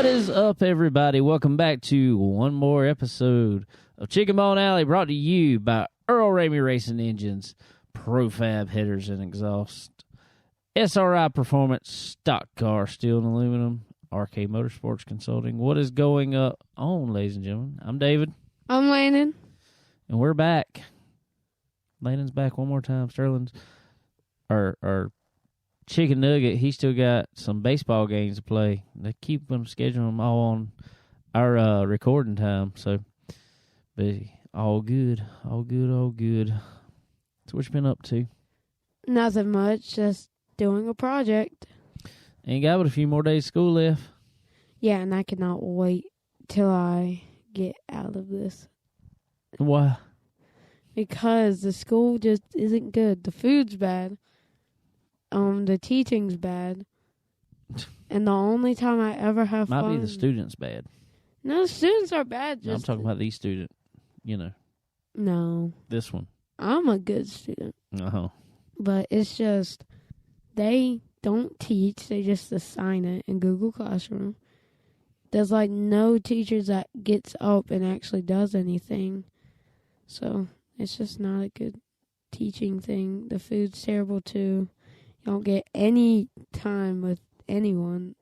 What is up, everybody? Welcome back to one more episode of Chicken Bone Alley, brought to you by Earl Ramey Racing Engines, Profab Headers and Exhaust, SRI Performance, Stock Car, Steel and Aluminum, RK Motorsports Consulting. What is going on, ladies and gentlemen? I'm David. I'm Landon. And we're back. Landon's back one more time. Sterling's our Chicken Nugget, he still got some baseball games to play. They keep them, scheduling them all on our recording time. So, but all good. So what you been up to? Nothing much, just doing a project. Ain't got but a few more days of school left. Yeah, and I cannot wait till I get out of this. Why? Because the school just isn't good. The food's bad. The teaching's bad. And the only time I ever have Might fun... be the students bad. No, the students are bad. No, I'm talking about these student, No. this one. I'm a good student. Uh-huh. But it's just, they don't teach. They just assign it in Google Classroom. There's like no teachers that gets up and actually does anything. So it's just not a good teaching thing. The food's terrible too. You don't get any time with anyone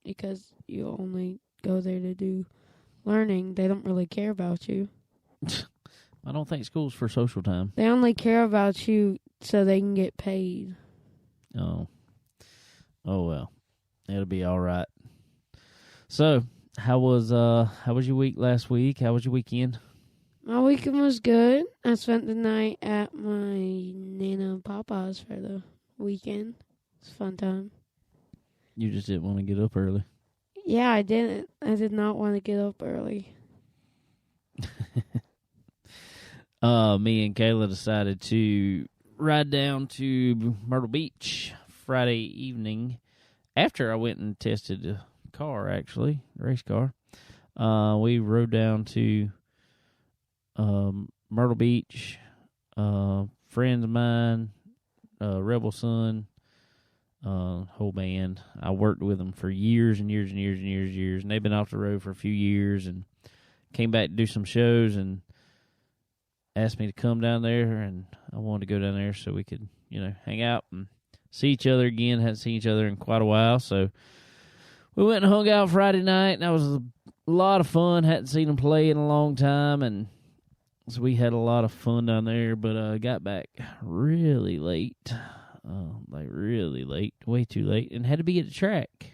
because you only go there to do learning. They don't really care about you. I don't think school's for social time. They only care about you so they can get paid. Oh well. It'll be all right. So, how was your week last week? How was your weekend? My weekend was good. I spent the night at my Nana and Papa's for the weekend. It's a fun time. You just didn't want to get up early. Yeah, I didn't. I did not want to get up early. Me and Kayla decided to ride down to Myrtle Beach Friday evening after I went and tested the car, actually, race car. We rode down to Myrtle Beach. Friends of mine, Rebel Son, whole band. I worked with them for years and years and years and years and years, and they've been off the road for a few years and came back to do some shows and asked me to come down there, and I wanted to go down there so we could, hang out and see each other again. Hadn't seen each other in quite a while, so we went and hung out Friday night, and that was a lot of fun. Hadn't seen them play in a long time, and so we had a lot of fun down there, but got back really late, really late, way too late, and had to be at the track.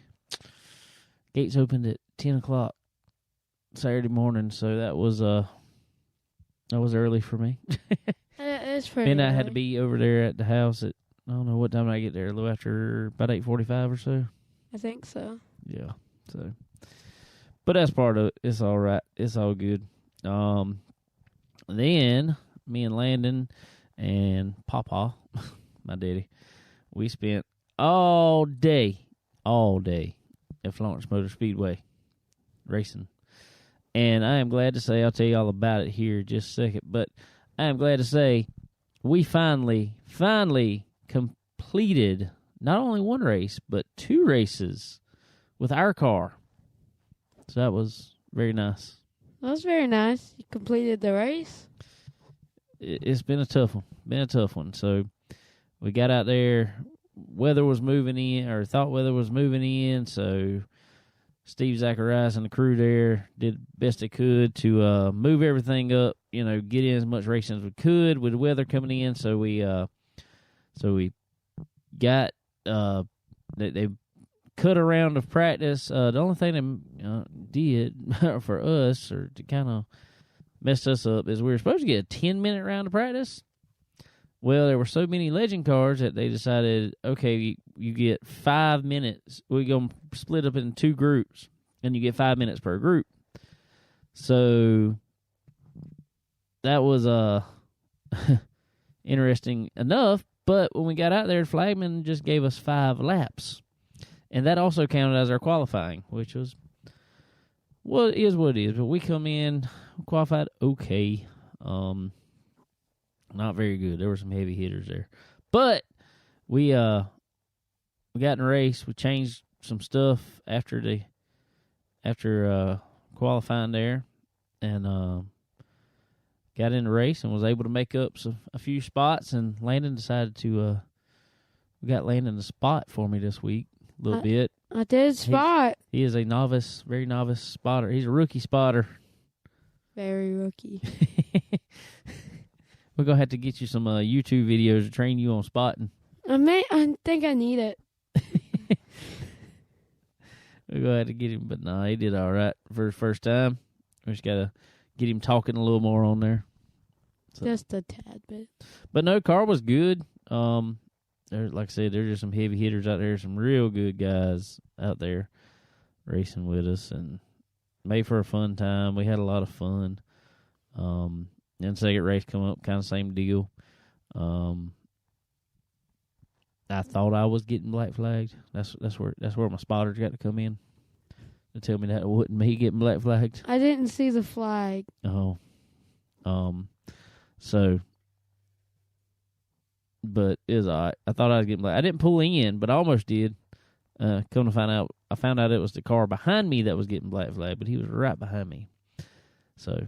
Gates opened at 10 o'clock Saturday morning, so that was early for me. It's pretty And I early. had to be over there at the house at, I don't know what time did I get there, a little after about 8:45 or so. I think so. Yeah, so. But that's part of it. It's all right. It's all good. Then, me and Landon and Papa, my daddy, we spent all day at Florence Motor Speedway racing. And I am glad to say, I'll tell you all about it here in just a second, but I am glad to say we finally completed not only one race, but two races with our car. So that was very nice. That was very nice. You completed the race? It's been a tough one. So we got out there. Weather was moving in, or thought weather was moving in. So Steve Zacharias and the crew there did the best they could to move everything up. Get in as much racing as we could with the weather coming in. So we got they cut a round of practice. The only thing they did for us, or to kind of messed us up, is we were supposed to get a 10-minute round of practice. Well, there were so many legend cars that they decided, okay, you get 5 minutes. We're going to split up into two groups, and you get 5 minutes per group. So that was interesting enough, but when we got out there, the flagman just gave us 5 laps. And that also counted as our qualifying, which was, well, it is what it is. But we come in, qualified okay. Not very good. There were some heavy hitters there. But we got in a race. We changed some stuff after after qualifying there, and got in the race and was able to make up a few spots. And Landon decided to we got Landon a spot for me this week a little bit. I did spot. He is a novice, very novice spotter. He's a rookie spotter. Very rookie. We're going to have to get you some YouTube videos to train you on spotting. I think I need it. We're going to have to get him, but no, he did all right for his first time. We just got to get him talking a little more on there. So. Just a tad bit. But no, car was good. Like I said, there's just some heavy hitters out there, some real good guys out there racing with us, and made for a fun time. We had a lot of fun. Then second race come up, kind of same deal. I thought I was getting black flagged. That's where my spotters got to come in to tell me that it wasn't me getting black flagged. I didn't see the flag. Oh, so, but it was all right. I thought I was getting black. I didn't pull in, but I almost did. Come to find out, I found out it was the car behind me that was getting black flagged, but he was right behind me. So,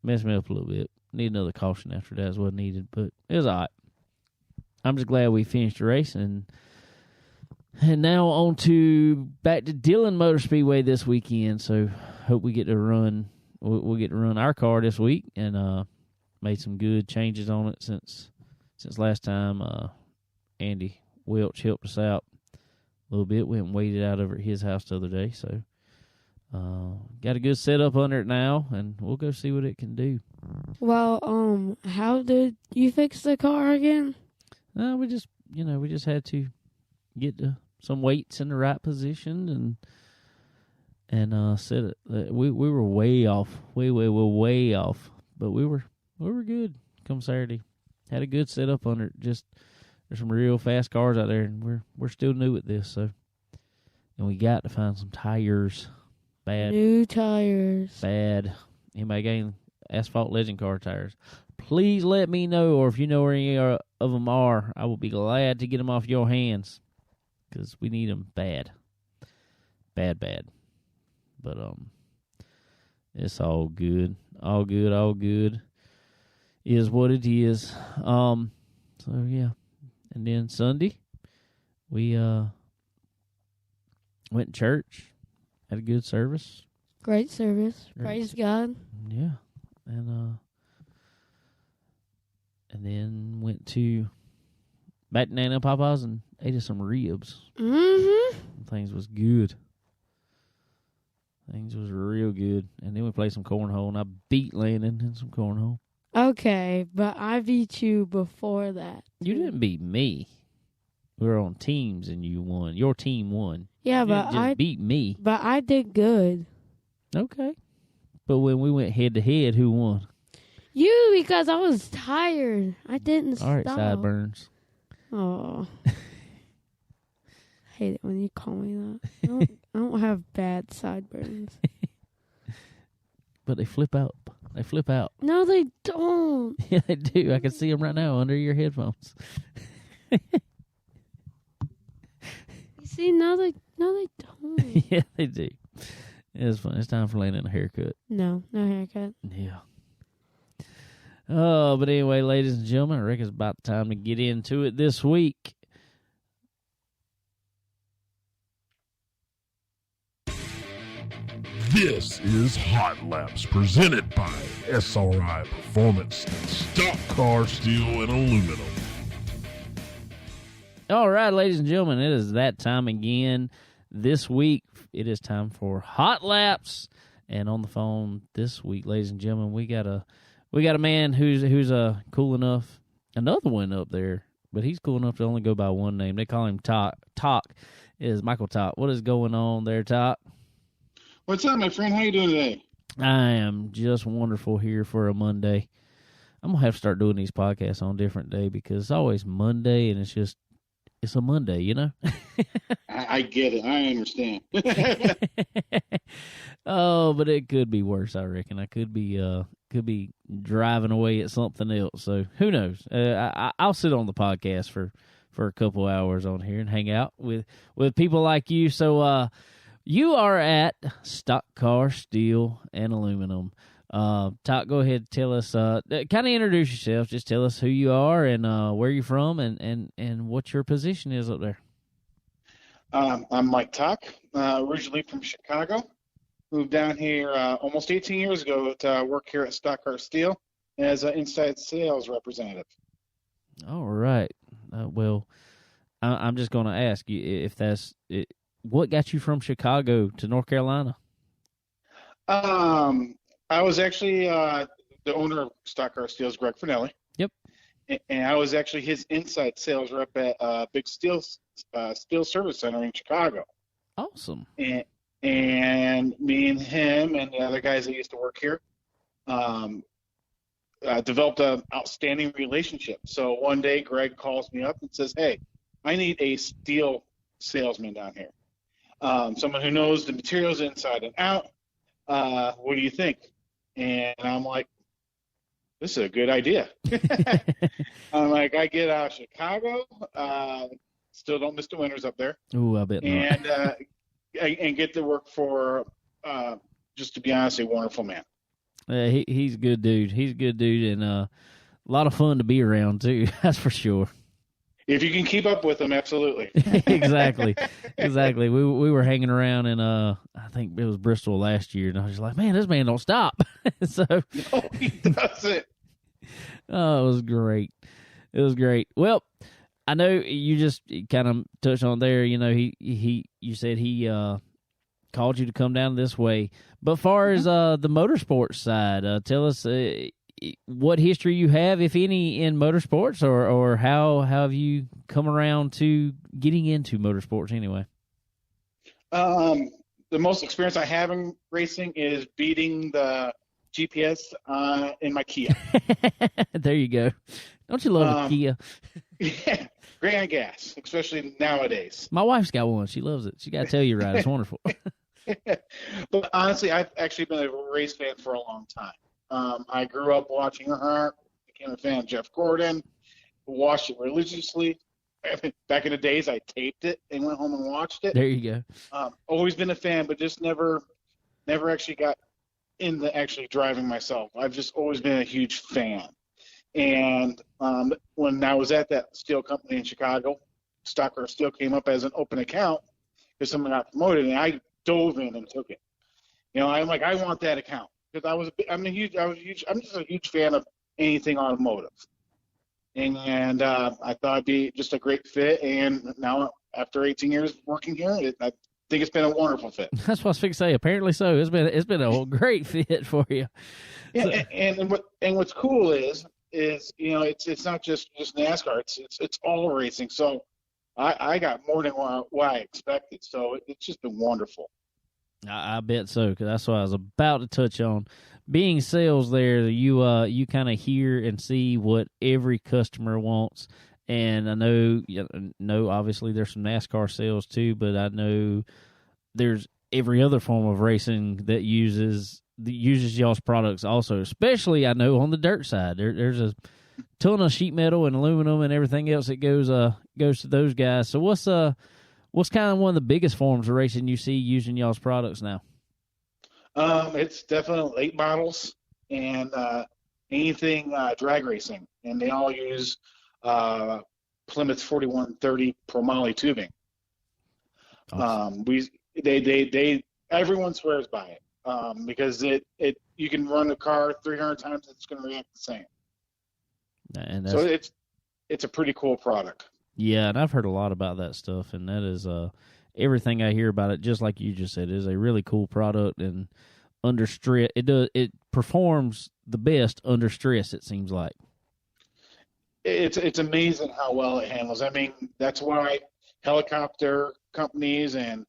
messed me up a little bit. Need another caution after that is what needed, but it was all right. I'm just glad we finished the race, and now on to back to Dillon Motor Speedway this weekend. So hope we get to run. We'll get to run our car this week, and made some good changes on it since last time. Andy Welch helped us out a little bit. We went and waited out over at his house the other day, so got a good setup under it now, and we'll go see what it can do. Well, how did you fix the car again? We just had to get some weights in the right position and set it. We were way off, way off, but we were good. Come Saturday, had a good setup under it. Just there's some real fast cars out there, and we're still new at this. So, and we got to find some tires. Bad new tires. Bad. Anybody got any Asphalt Legend car tires? Please let me know, or if you know where any of them are, I will be glad to get them off your hands, because we need them bad. Bad. But it's all good. All good. Is what it is. So yeah. And then Sunday, we went to church, had a good service. Great service. Praise God. Yeah. And then went back to Nana Papa's and ate us some ribs. Mm-hmm. Things was good. Things was real good. And then we played some cornhole, and I beat Landon in some cornhole. Okay, but I beat you before that. You didn't beat me. We were on teams, and you won. Your team won. Yeah, you but just beat me. But I did good. Okay. But when we went head-to-head, who won? You, because I was tired. I didn't stop. All right, sideburns. Oh. I hate it when you call me that. I don't have bad sideburns. But they flip out. No, they don't. Yeah, they do. I can see them right now under your headphones. You see, no, they don't. Yeah, they do. It's fun. It's time for Landon a haircut. No haircut. Yeah. Oh, but anyway, ladies and gentlemen, I reckon it's about time to get into it this week. This is Hot Laps, presented by SRI Performance, Stock Car Steel and Aluminum. All right, ladies and gentlemen, it is that time again. This week, it is time for Hot Laps. And on the phone this week, ladies and gentlemen, we got a man who's cool enough. Another one up there, but he's cool enough to only go by one name. They call him Tock. Tock is Michael Tock. What is going on there, Tock? What's up, my friend? How you doing today? I am just wonderful here for a Monday. I'm gonna have to start doing these podcasts on a different day, because it's always Monday, and it's a Monday, you know? I get it. I understand. Oh, but it could be worse, I reckon. I could be driving away at something else. So who knows? I'll sit on the podcast for a couple hours on here and hang out with people like you. So You are at Stock Car Steel and Aluminum. Tock, go ahead and tell us, kind of introduce yourself. Just tell us who you are and where you're from and what your position is up there. I'm Mike Tock, originally from Chicago. Moved down here almost 18 years ago to work here at Stock Car Steel as an inside sales representative. All right. Well, I'm just going to ask you if that's it. What got you from Chicago to North Carolina? I was actually the owner of Stock Car Steel is Greg Finelli. Yep. And I was actually his inside sales rep at Big Steel Service Center in Chicago. Awesome. And me and him and the other guys that used to work here developed an outstanding relationship. So one day Greg calls me up and says, "Hey, I need a steel salesman down here. Someone who knows the materials inside and out. What do you think?" And I'm like, "This is a good idea." I'm like, I get out of Chicago, still don't miss the winters up there. Ooh, I bet not. And get to work for, just to be honest, a wonderful man. He's a good dude. He's a good dude and a lot of fun to be around, too. That's for sure. If you can keep up with him, absolutely. Exactly. We were hanging around in I think it was Bristol last year, and I was just like, man, this man don't stop. So No, he doesn't. oh, it was great. It was great. Well, I know you just kind of touched on there. You know, you said he called you to come down this way. But far as the motorsports side, tell us what history you have, if any, in motorsports, or how have you come around to getting into motorsports anyway? The most experience I have in racing is beating the GPS in my Kia. There you go. Don't you love a Kia? Yeah, great on gas, especially nowadays. My wife's got one. She loves it. She got to tell you right. It's wonderful. But honestly, I've actually been a race fan for a long time. I grew up watching Earnhardt, became a fan of Jeff Gordon, watched it religiously. Back in the days, I taped it and went home and watched it. There you go. Always been a fan, but just never actually got into actually driving myself. I've just always been a huge fan. And when I was at that steel company in Chicago, Stock Car Steel came up as an open account because someone got promoted, and I dove in and took it. You know, I'm like, I want that account because I'm just a huge fan of anything automotive, and I thought it'd be just a great fit. And now, after 18 years working here, I think it's been a wonderful fit. That's what I was fixing to say. Apparently so. It's been a great fit for you. Yeah, So, and what's cool is you know it's not just NASCAR. It's all racing. So I got more than what I expected. So it's just been wonderful. I bet so, because that's what I was about to touch on. Being sales there, you kind of hear and see what every customer wants. And I know obviously there's some NASCAR sales too, but I know there's every other form of racing that uses y'all's products also, especially I know on the dirt side. There's a ton of sheet metal and aluminum and everything else that goes to those guys. So what's kind of one of the biggest forms of racing you see using y'all's products now? It's definitely late models and anything drag racing, and they all use Plymouth 4130 Chromoly tubing. Awesome. Everyone swears by it because you can run the car 300 times, it's going to react the same. And so it's a pretty cool product. Yeah, and I've heard a lot about that stuff, and that is everything I hear about it. Just like you just said, is a really cool product, and under stress, it performs the best under stress. It seems like it's amazing how well it handles. I mean, that's why helicopter companies and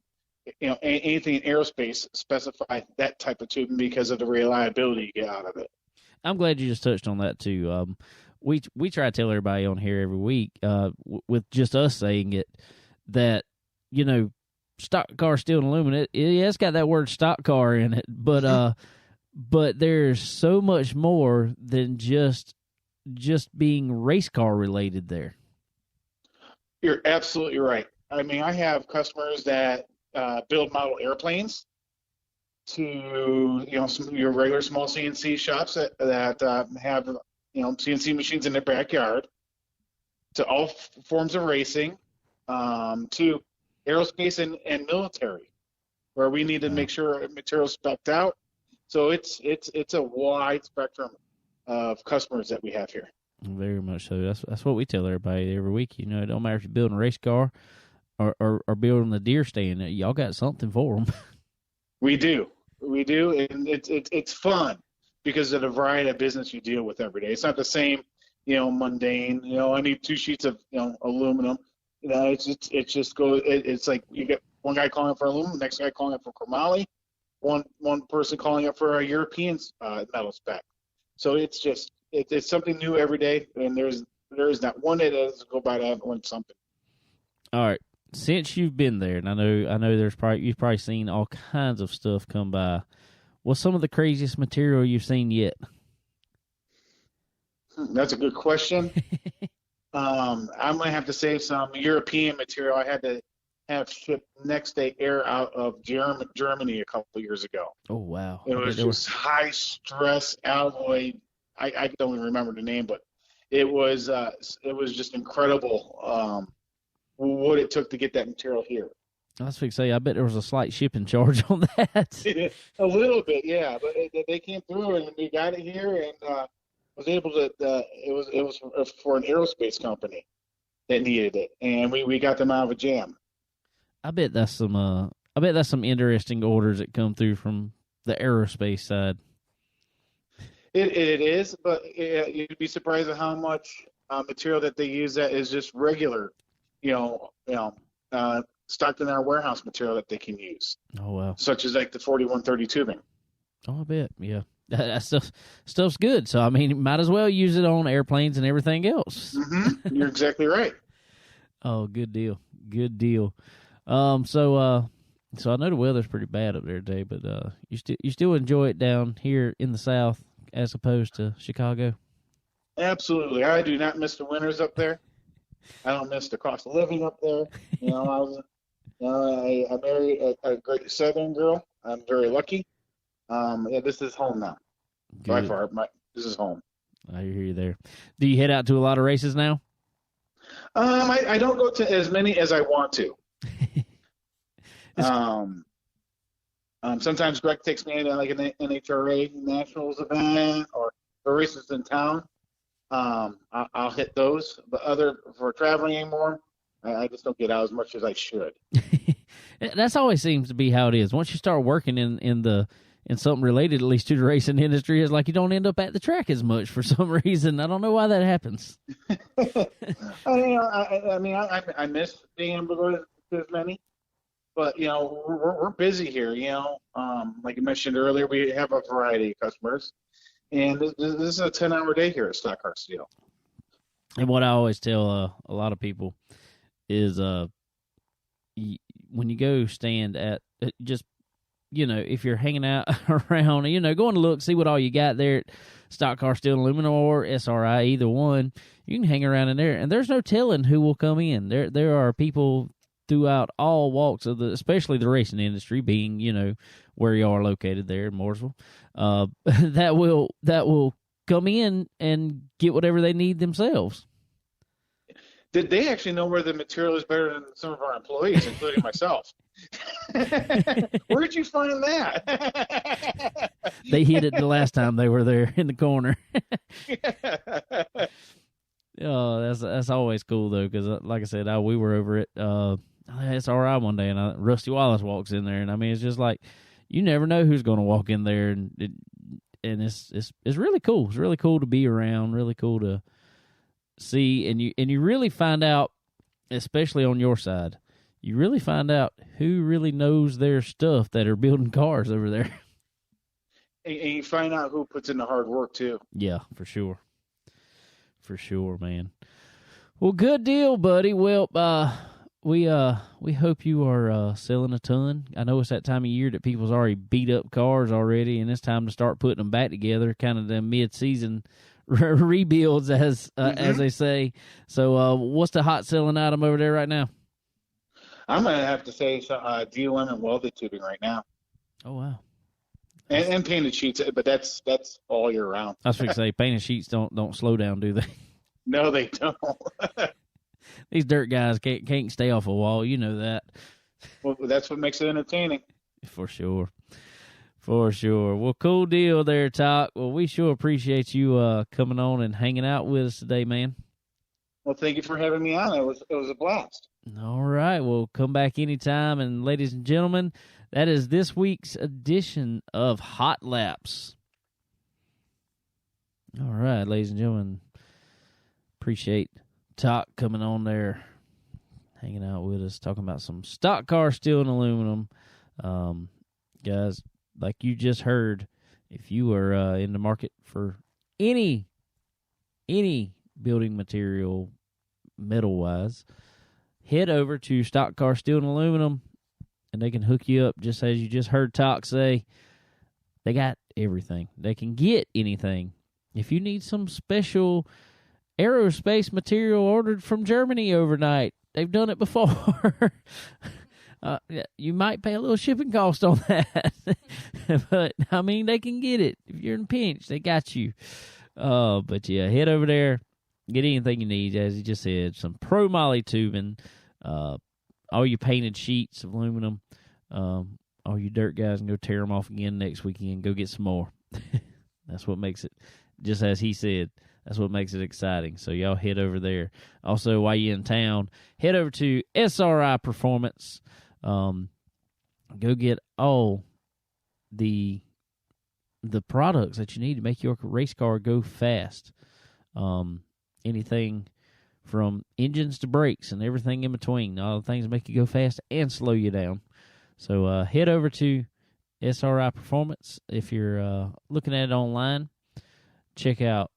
anything in aerospace specify that type of tubing because of the reliability you get out of it. I'm glad you just touched on that too. We try to tell everybody on here every week, with just us saying it, that Stock Car Steel and Aluminum. It's got that word stock car in it, but there's so much more than just being race car related there. You're absolutely right. I mean, I have customers that build model airplanes to your regular small CNC shops that have CNC machines in their backyard, to all forms of racing, to aerospace and military, where we need to make sure materials spec'd out. So it's a wide spectrum of customers that we have here. Very much so. That's what we tell everybody every week. It don't matter if you're building a race car or building the deer stand. Y'all got something for them. We do, and it's fun because of the variety of business you deal with every day. It's not the same, mundane. I need 2 sheets of aluminum. It's like you get one guy calling up for aluminum, next guy calling up for chromoly, one person calling up for a European metal spec. So it's something new every day, and there is not one day that doesn't go by that I haven't learned something. All right. Since you've been there, and I know you've probably seen all kinds of stuff come by. What's some of the craziest material you've seen yet? That's a good question. I'm gonna have to say some European material I had to have shipped next day air out of Germany a couple of years ago. Oh wow! It was just high stress alloy. I don't even remember the name, but it was just incredible. What it took to get that material here. I was going to say, I bet there was a slight shipping charge on that. A little bit, yeah, but they came through and we got it here, and was able to. It was for an aerospace company that needed it, and we got them out of a jam. I bet that's some interesting orders that come through from the aerospace side. It is, but you'd be surprised at how much material that they use that is just regular. Stocked in our warehouse material that they can use. Oh wow! Such as like the 4130 tubing. Oh, I bet, yeah. That stuff's good. So I mean, might as well use it on airplanes and everything else. Mm-hmm. You're exactly right. Oh, good deal. Good deal. So I know the weather's pretty bad up there today, but you still enjoy it down here in the South as opposed to Chicago? Absolutely. I do not miss the winters up there. I don't miss the cost of living up there. I married a great Southern girl. I'm very lucky. This is home now. Good. By far, this is home. I hear you there. Do you head out to a lot of races now? I don't go to as many as I want to. Sometimes Greg takes me to like an NHRA Nationals event or races in town. I'll hit those, but for traveling anymore, I just don't get out as much as I should. That's always seems to be how it is. Once you start working in something related, at least to the racing industry, it's like you don't end up at the track as much for some reason. I don't know why that happens. I miss being able to go to as many, but we're busy here. Like you mentioned earlier, we have a variety of customers. And this is a 10-hour day here at Stock Car Steel. And what I always tell a lot of people is when you go stand at just, if you're hanging out around, going to look, see what all you got there at Stock Car Steel Aluminum or SRI, either one, you can hang around in there. And there's no telling who will come in. There are people throughout all walks of especially the racing industry, being, where you are located there in Mooresville, that will come in and get whatever they need themselves. Did they actually know where the material is better than some of our employees, including myself? Where'd you find that? They hit it the last time they were there in the corner. Oh, that's always cool though, because like I said, we were over at SRI one day, and Rusty Wallace walks in there, and I mean, it's just like you never know who's going to walk in there, and it's really cool. It's really cool to be around, really cool to see, and you really find out, especially on your side, you really find out who really knows their stuff that are building cars over there. And you find out who puts in the hard work too. Yeah, for sure. For sure, man. Well, good deal, buddy. Well, we hope you are selling a ton. I know it's that time of year that people's already beat up cars already, and it's time to start putting them back together, kind of the mid-season rebuilds, as they say. So, what's the hot selling item over there right now? I'm gonna have to say DOM and welded tubing right now, Oh wow. and painted sheets, but that's all year round. I was going to say painted sheets don't slow down, do they? No, they don't. These dirt guys can't stay off a wall. You know that. Well, that's what makes it entertaining. For sure. For sure. Well, cool deal there, Tock. Well, we sure appreciate you coming on and hanging out with us today, man. Well, thank you for having me on. It was a blast. All right. Well, come back anytime. And ladies and gentlemen, that is this week's edition of Hot Laps. All right, ladies and gentlemen. Appreciate Tock coming on there, hanging out with us, talking about some stock car steel and aluminum. Guys, like you just heard, if you are in the market for any building material, metal-wise, head over to Stock Car Steel and Aluminum, and they can hook you up, just as you just heard Tock say. They got everything. They can get anything. If you need some special aerospace material ordered from Germany overnight, they've done it before. You might pay a little shipping cost on that. But, I mean, they can get it. If you're in a pinch, they got you. But, yeah, head over there. Get anything you need, as he just said. Some Pro Moly tubing. All your painted sheets of aluminum. All you dirt guys can go tear them off again next weekend. Go get some more. That's what makes it, just as he said, that's what makes it exciting. So y'all head over there. Also, while you're in town, head over to SRI Performance. Go get all the products that you need to make your race car go fast. Anything from engines to brakes and everything in between. All the things that make you go fast and slow you down. So head over to SRI Performance. If you're looking at it online, check out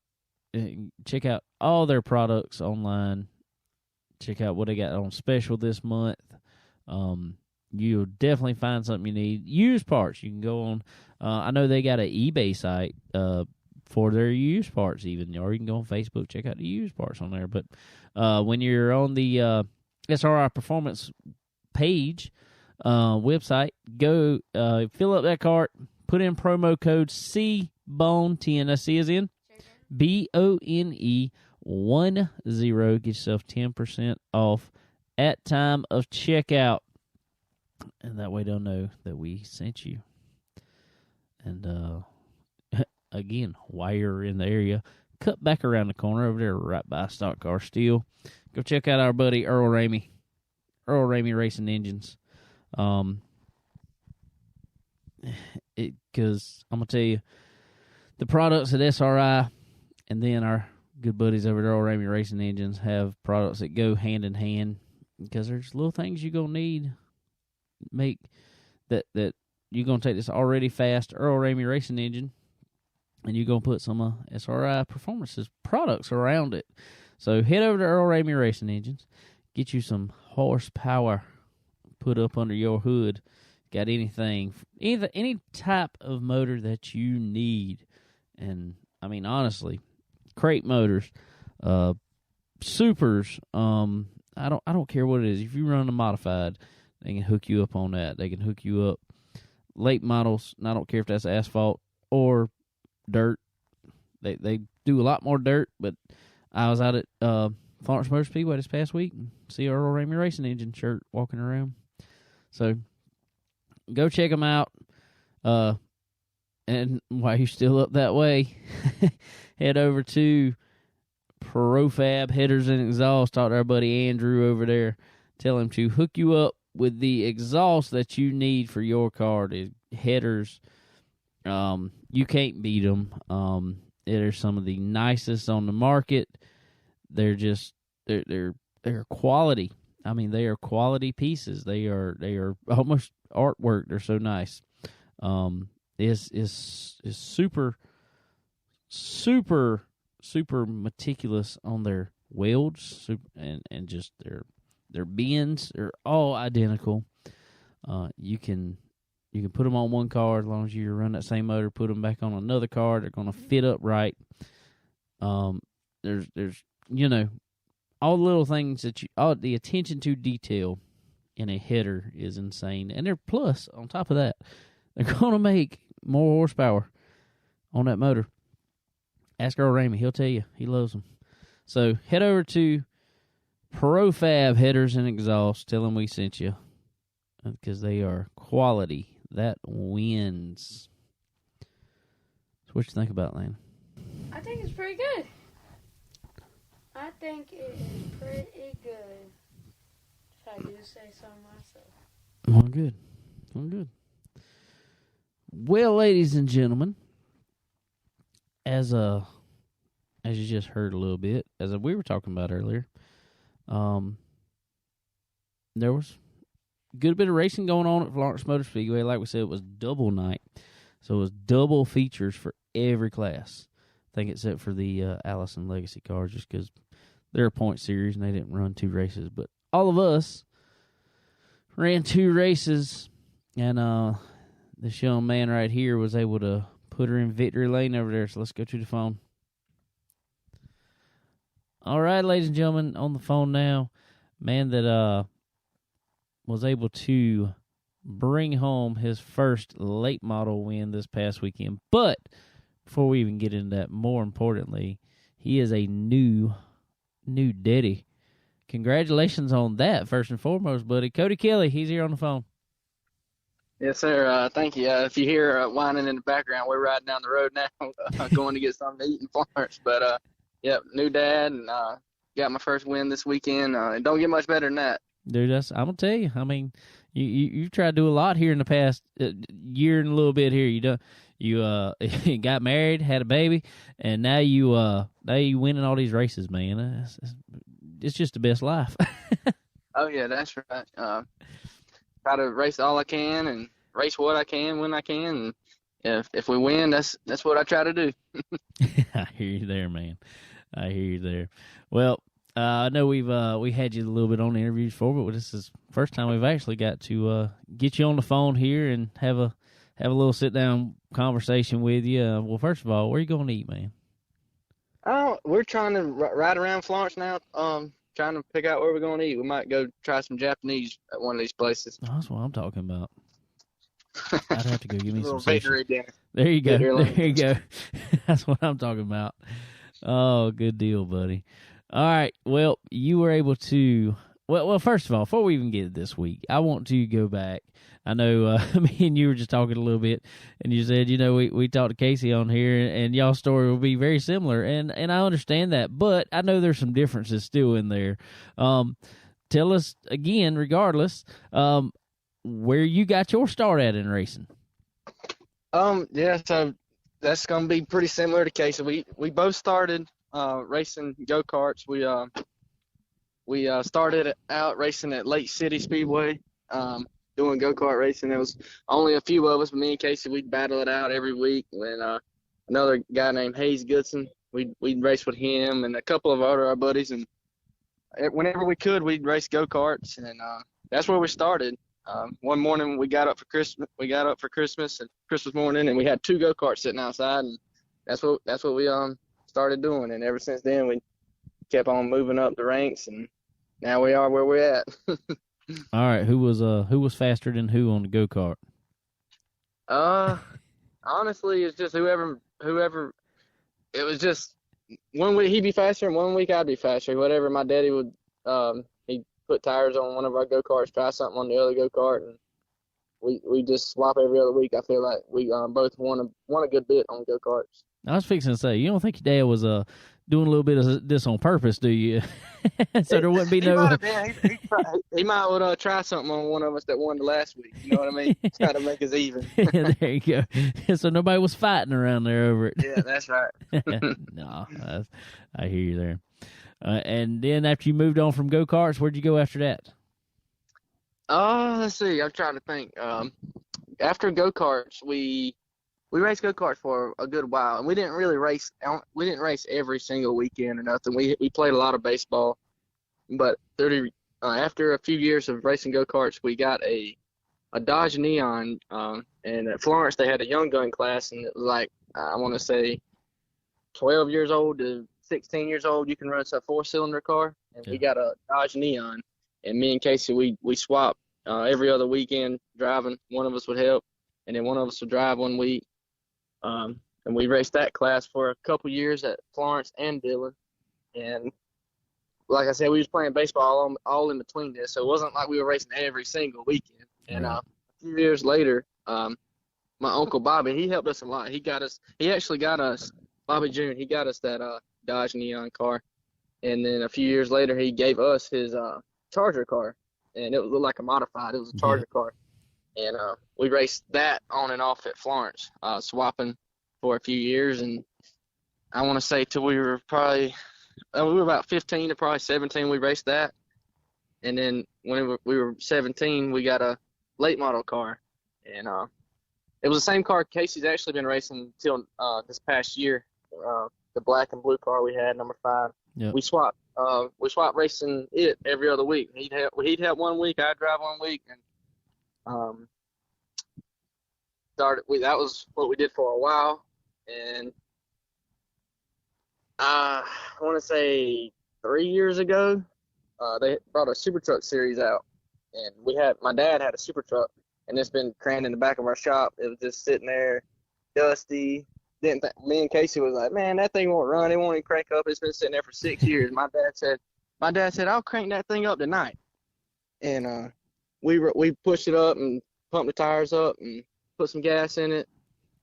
all their products online. Check out what they got on special this month. You'll definitely find something you need. Used parts, you can go on. I know they got an eBay site for their used parts even, or you can go on Facebook, check out the used parts on there. But when you're on the SRI Performance page, website, go fill up that cart, put in promo code CBONE10, that's C as in BONE10, get yourself 10% off at time of checkout, and that way they'll know that we sent you. And again, while you're in the area, cut back around the corner over there right by Stock Car Steel. Go check out our buddy Earl Ramey Racing Engines. Because I'm going to tell you, the products at SRI and then our good buddies over at Earl Ramey Racing Engines have products that go hand in hand, because there's little things you're going to need. Make that you're going to take this already fast Earl Ramey Racing engine, and you're going to put some SRI Performance's products around it. So head over to Earl Ramey Racing Engines, get you some horsepower put up under your hood. Got any type of motor that you need. And I mean, honestly, crate motors, supers, I don't care what it is. If you run a modified, they can hook you up on that. They can hook you up. Late models, and I don't care if that's asphalt or dirt. They do a lot more dirt, but I was out at Florence Motor Speedway this past week and see Earl Ramey Racing Engine shirt walking around. So go check them out. And while you're still up that way, head over to Profab Headers and Exhaust. Talk to our buddy Andrew over there. Tell him to hook you up with the exhaust that you need for your car. The headers, you can't beat them. They're some of the nicest on the market. They're quality. I mean, they are quality pieces. They are almost artwork. They're so nice. Is super meticulous on their welds, and just their bends are all identical. You can put them on one car as long as you run that same motor. Put them back on another car, they're going to fit up right. There's all the little things all the attention to detail in a header is insane. And they're plus, on top of that, they're going to make more horsepower on that motor. Ask Earl Ramey. He'll tell you. He loves them. So head over to Profab Headers and Exhaust. Tell them we sent you because they are quality. That wins. So what you think about, Landon? I think it's pretty good. I think it is pretty good. If I do say so myself. Well, good. Well, good. Well, ladies and gentlemen, as you just heard a little bit, as we were talking about earlier, there was a good bit of racing going on at Florence Motor Speedway. Like we said, it was double night. So it was double features for every class. I think except for the Allison Legacy cars, just because they're a point series and they didn't run 2 races. But all of us ran 2 races, and this young man right here was able to put her in victory lane over there. So let's go to the phone. All right, ladies and gentlemen, on the phone now, man that was able to bring home his first late model win this past weekend. But before we even get into that, more importantly, he is a new daddy. Congratulations on that, first and foremost, buddy. Cody Kelley, he's here on the phone. Yes, sir. Thank you. If you hear whining in the background, we're riding down the road now, going to get something to eat in Florence. But, yep, new dad, and got my first win this weekend. It don't get much better than that. Dude, I'm going to tell you. I mean, you've tried to do a lot here in the past year and a little bit here. You got married, had a baby, and now you winning all these races, man. It's just the best life. Oh, yeah, that's right. Try to race all I can and race what I can when I can. And if we win, that's what I try to do. I hear you there, man. I hear you there. Well, I know we had you a little bit on the interviews before, but this is the first time we've actually got to get you on the phone here and have a little sit down conversation with you. Well, first of all, where are you going to eat, man? Oh, we're trying to ride around Florence now. Trying to pick out where we're going to eat. We might go try some Japanese at one of these places. Oh, that's what I'm talking about. I'd have to go give me some victory dinner. There you go. There you go. That's what I'm talking about. Oh, good deal, buddy. All right. Well, you were able to. Well, first of all, before we even get to this week, I want to go back. I know me and you were just talking a little bit, and you said, we talked to Casey on here, and y'all's story will be very similar, and I understand that, but I know there's some differences still in there. Tell us, again, regardless, where you got your start at in racing. Yeah, so that's going to be pretty similar to Casey. We both started racing go-karts. We started out racing at Lake City Speedway, doing go-kart racing. There was only a few of us, but me and Casey, we'd battle it out every week. And another guy named Hayes Goodson, we'd race with him and a couple of our buddies. And whenever we could, we'd race go-karts. And that's where we started. One morning we got up for Christmas. And Christmas morning, and we had 2 go-karts sitting outside. And that's what we started doing. And ever since then, we kept on moving up the ranks, and now we are where we're at. All right, who was faster than who on the go-kart? Honestly, it's just whoever. It was just one week he'd be faster, and one week I'd be faster. Whatever my daddy would, he'd put tires on one of our go-karts, try something on the other go-kart, and we just swap every other week. I feel like we both won a good bit on go-karts. I was fixing to say, you don't think your dad was doing a little bit of this on purpose, do you? So there wouldn't be he no. Might have been. He might would try something on one of us that won the last week. You know what I mean? Try to make us even. There you go. So nobody was fighting around there over it. Yeah, that's right. No, I hear you there. And then after you moved on from go-karts, where'd you go after that? Let's see. I'm trying to think. After go-karts, we raced go-karts for a good while, and we didn't really race. We didn't race every single weekend or nothing. We played a lot of baseball, but after a few years of racing go-karts, we got a Dodge Neon, and at Florence they had a young gun class, and it was like I want to say 12 years old to 16 years old. You can run a 4-cylinder car, and we got a Dodge Neon, and me and Casey we swapped every other weekend driving. One of us would help, and then one of us would drive one week. And we raced that class for a couple years at Florence and Dillon. And like I said, we was playing baseball all in between this, so it wasn't like we were racing every single weekend. And a few years later, my uncle Bobby, he helped us a lot. He actually got us, Bobby Jr., he got us that Dodge Neon car. And then a few years later, he gave us his Charger car. And it looked like a modified. It was a Charger car. And we raced that on and off at Florence, swapping for a few years. And I want to say till we were about 15 to probably 17, we raced that. And then when we were 17, we got a late model car. And it was the same car Casey's actually been racing till this past year, the black and blue car we had, number 5. Yep. We swapped racing it every other week. He'd help 1 week, I'd drive 1 week, and that was what we did for a while. And I want to say 3 years ago, they brought a Super Truck series out, and my dad had a Super Truck, and it's been crammed in the back of our shop. It was just sitting there, dusty. Me and Casey was like, man, that thing won't run. It won't even crank up. It's been sitting there for 6 years. My dad said, I'll crank that thing up tonight. And we pushed it up and pumped the tires up and put some gas in it,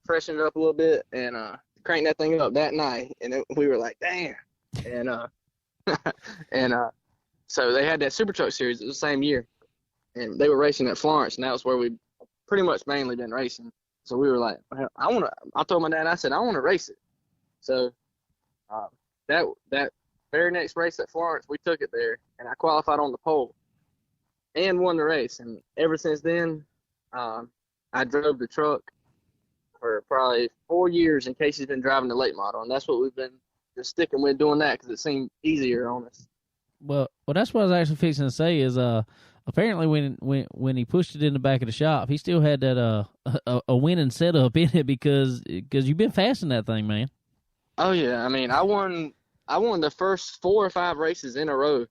freshened it up a little bit, and cranked that thing up that night. And we were like, damn. And so they had that Super Truck series. It was the same year, and they were racing at Florence, and that was where we pretty much mainly been racing. So we were like, I told my dad, I said, I want to race it. So that very next race at Florence, we took it there, and I qualified on the pole and won the race. And ever since then, I drove the truck for probably 4 years, and Casey's been driving the late model, and that's what we've been just sticking with, doing that because it seemed easier on us. Well, that's what I was actually fixing to say is apparently when he pushed it in the back of the shop, he still had that a winning setup in it because you've been fast in that thing, man. Oh yeah, I mean I won the first 4 or 5 races in a row,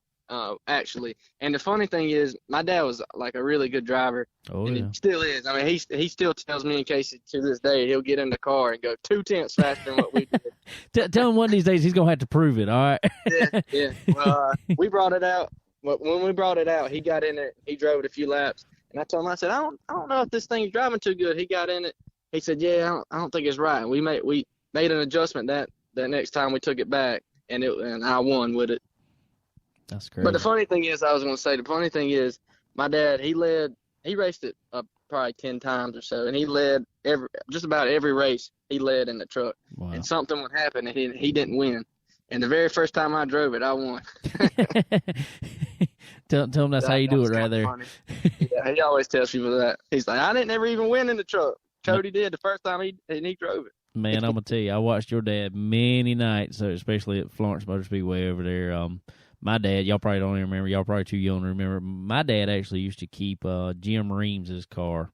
actually. And the funny thing is, my dad was like a really good driver, and he still is. I mean, he still tells me and Casey to this day he'll get in the car and go 2/10 faster than what we did. Tell him one of these days he's gonna have to prove it. All right. Yeah. Well, we brought it out. When we brought it out, he got in it. He drove it a few laps, and I told him, I said, I don't know if this thing's driving too good. He got in it. He said, yeah, I don't think it's right. And we made an adjustment that next time we took it back, and I won with it. That's crazy. But the funny thing is, my dad, he raced it probably 10 times or so, and he led just about every race. He led in the truck, wow. And something would happen, and he didn't win. And the very first time I drove it, I won. Tell him that's how you do it right there. Yeah, he always tells people that. He's like, I didn't ever even win in the truck. Cody did the first time he drove it. Man, I'm going to tell you, I watched your dad many nights, so especially at Florence Motor Speedway over there. My dad, y'all probably don't even remember. Y'all probably too young to remember. My dad actually used to keep Jim Reams's car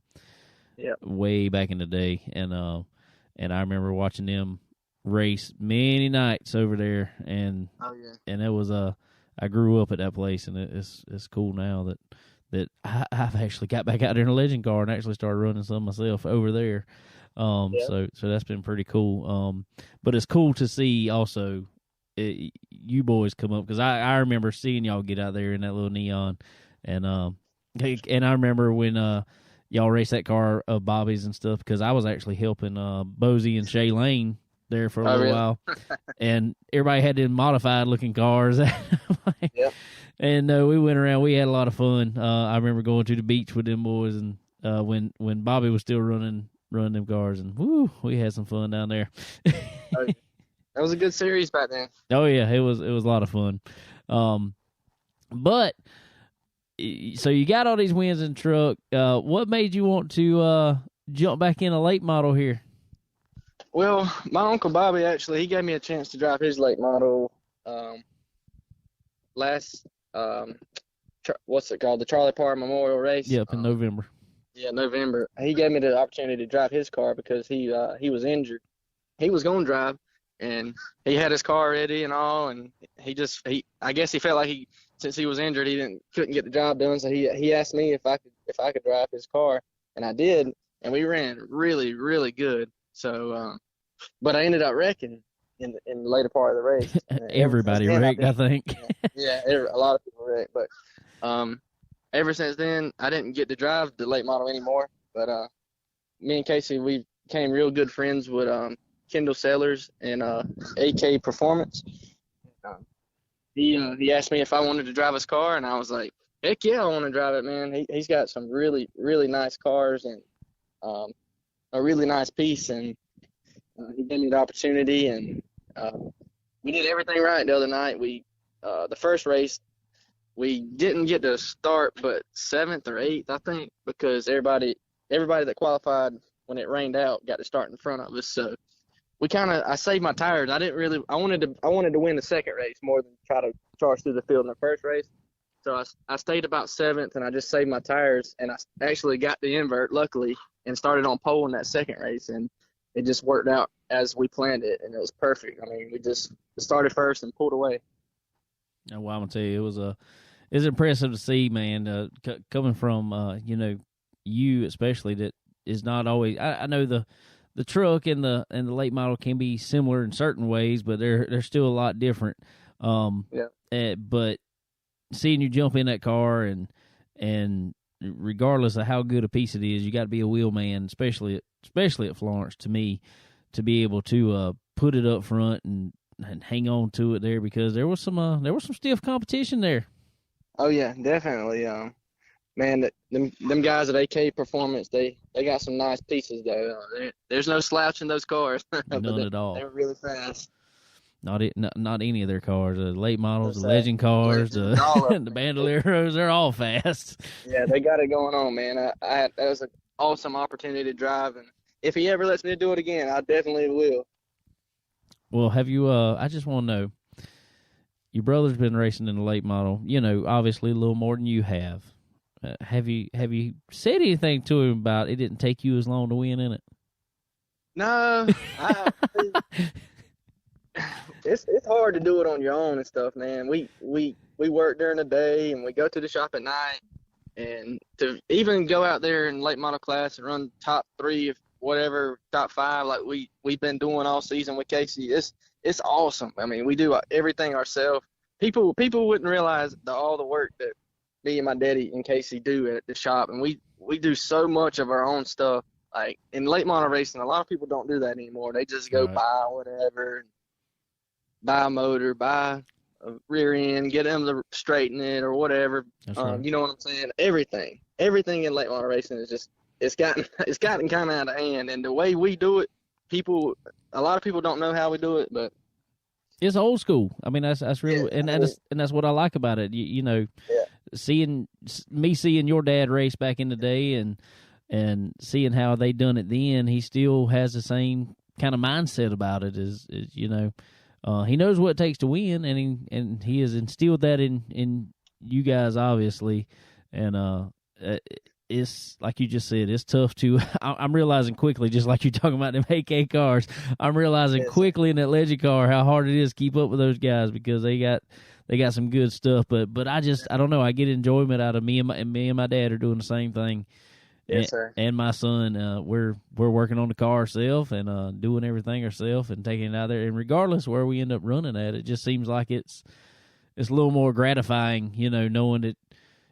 way back in the day. And I remember watching them race many nights over there, and it was I grew up at that place, and it's cool now that I've actually got back out there in a legend car and actually started running some myself over there. So that's been pretty cool. But it's cool to see also you boys come up, because I remember seeing y'all get out there in that little neon, and I remember when y'all raced that car of Bobby's and stuff, because I was actually helping Bozy and Shay Lane there for a little while, and everybody had them modified looking cars. Yep. And we went around. We had a lot of fun. I remember going to the beach with them boys, and when Bobby was still running them cars, and woo, we had some fun down there. That was a good series back then. Oh yeah, it was a lot of fun. But so you got all these wins in truck. What made you want to jump back in a late model here? Well, my Uncle Bobby, actually, he gave me a chance to drive his late model last, what's it called, the Charlie Parr Memorial Race? Yep, in November. Yeah, November. He gave me the opportunity to drive his car because he was injured. He was going to drive, and he had his car ready and all, and I guess he felt like since he was injured, couldn't get the job done, so he asked me if I if I could drive his car, and I did, and we ran really, really good. So, but I ended up wrecking in the later part of the race. Everybody wrecked, I think. A lot of people wrecked, but ever since then, I didn't get to drive the late model anymore. But me and Casey, we became real good friends with Kendall Sellers and AK Performance. He asked me if I wanted to drive his car, and I was like, heck yeah, I want to drive it, man. He's got some really, really nice cars and a really nice piece, and he gave me the opportunity, and we did everything right the other night. The first race, we didn't get to start but 7th or 8th, I think, because everybody that qualified when it rained out got to start in front of us. So I saved my tires. I wanted to win the second race more than try to charge through the field in the first race. So I stayed about 7th, and I just saved my tires, and I actually got the invert, luckily, and started on pole in that second race, and it just worked out as we planned it, and it was perfect. I mean, we just started first and pulled away. Oh, well, I'm gonna tell you, it's impressive to see, man. Coming from you especially, that is not always. I know the truck and the late model can be similar in certain ways, but they're still a lot different. But seeing you jump in that car and regardless of how good a piece it is, you got to be a wheel man, especially at Florence, to me, to be able to put it up front and hang on to it there, because there was some stiff competition there. Oh yeah, definitely. Man, them guys at AK Performance, they got some nice pieces though. There's no slouch in those cars. None at all. They're really fast. Not any of their cars. The late models, the legend cars, the Bandoleros, they're all fast. Yeah, they got it going on, man. That was an awesome opportunity to drive, and if he ever lets me do it again, I definitely will. Well, have you? I just want to know. Your brother's been racing in the late model. Obviously a little more than you have. Have you said anything to him about it didn't take you as long to win in it? No. It's hard to do it on your own and stuff, man. We work during the day and we go to the shop at night, and to even go out there in late model class and run top 3 of whatever, top 5 like we've been doing all season with Casey, it's awesome. I mean, we do everything ourselves. People wouldn't realize all the work that me and my daddy and Casey do at the shop, and we do so much of our own stuff. Like in late model racing, a lot of people don't do that anymore. They just go buy whatever, buy a motor, buy a rear end, get them to straighten it or whatever. Right. You know what I'm saying? Everything in late model racing is just it's gotten kind of out of hand. And the way we do it, a lot of people don't know how we do it, but it's old school. I mean, that's real, and that's what I like about it. Seeing your dad race back in the day and seeing how they done it then, he still has the same kind of mindset about it. He knows what it takes to win, and he has instilled that in you guys, obviously. And it's like you just said, it's tough to. I'm realizing quickly, just like you're talking about them AK cars. I'm realizing quickly in that Legend car how hard it is to keep up with those guys, because they got some good stuff. But I don't know. I get enjoyment out of me and my dad are doing the same thing. Yes, sir. And my son, we're working on the car ourselves and doing everything ourselves and taking it out there. And regardless where we end up running at, it just seems like it's a little more gratifying, knowing that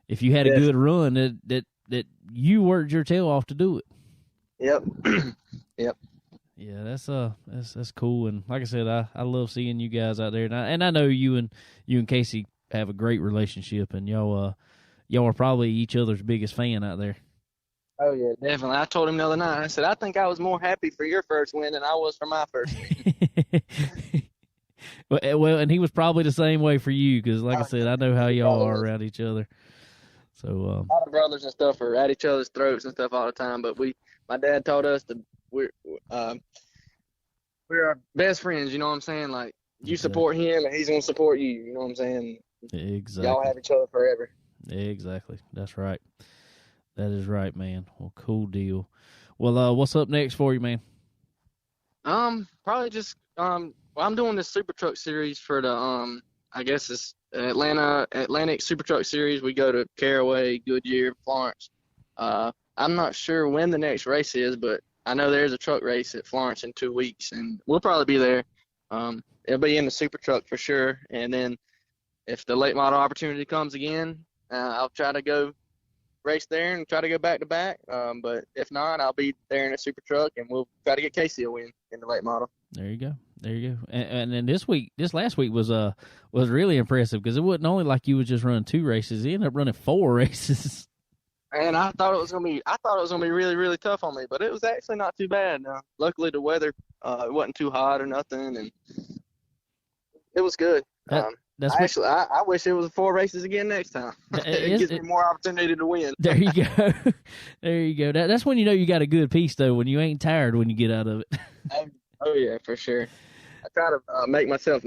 if you had a good run, that you worked your tail off to do it. Yep. Yep. Yeah, that's cool. And like I said, I love seeing you guys out there. And I know you and Casey have a great relationship, and y'all are probably each other's biggest fan out there. Oh, yeah, definitely. I told him the other night, I said, I think I was more happy for your first win than I was for my first win. Well, and he was probably the same way for you, because like I said, I know how y'all are around each other. So a lot of brothers and stuff are at each other's throats and stuff all the time, but my dad taught us that we're our best friends, you know what I'm saying? Like, you support him and he's going to support you, you know what I'm saying? Exactly. Y'all have each other forever. Exactly. That's right. That is right, man. Well, cool deal. Well, what's up next for you, man? Probably just I'm doing this Super Truck Series for the I guess it's Atlantic Super Truck Series. We go to Caraway, Goodyear, Florence, I'm not sure when the next race is, but I know there's a truck race at Florence in 2 weeks, and we'll probably be there. It'll be in the super truck for sure. And then if the late model opportunity comes again, I'll try to go race there and try to go back to back. But if not, I'll be there in a super truck, and we'll try to get Casey a win in the late model. There you go. There you go. And then this last week was really impressive because it wasn't only like you was just running 2 races. You ended up running 4 races. And I thought it was gonna be really, really tough on me, but it was actually not too bad. Luckily, the weather it wasn't too hot or nothing, and it was good. I wish it was 4 races again next time. It gives me more opportunity to win. There you go. There you go. That's when you know you got a good piece, though, when you ain't tired when you get out of it. Oh, yeah, for sure. I try to make myself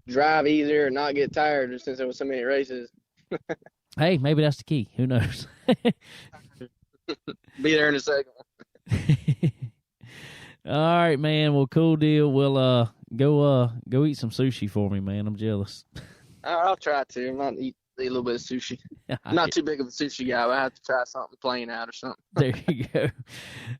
drive easier and not get tired since there was so many races. Hey, maybe that's the key. Who knows? Be there in a second. All right, man. Well, cool deal. We'll go eat some sushi for me, man. I'm jealous. I'll try to. I might eat a little bit of sushi. I'm not too big of a sushi guy, but I have to try something plain out or something. There you go.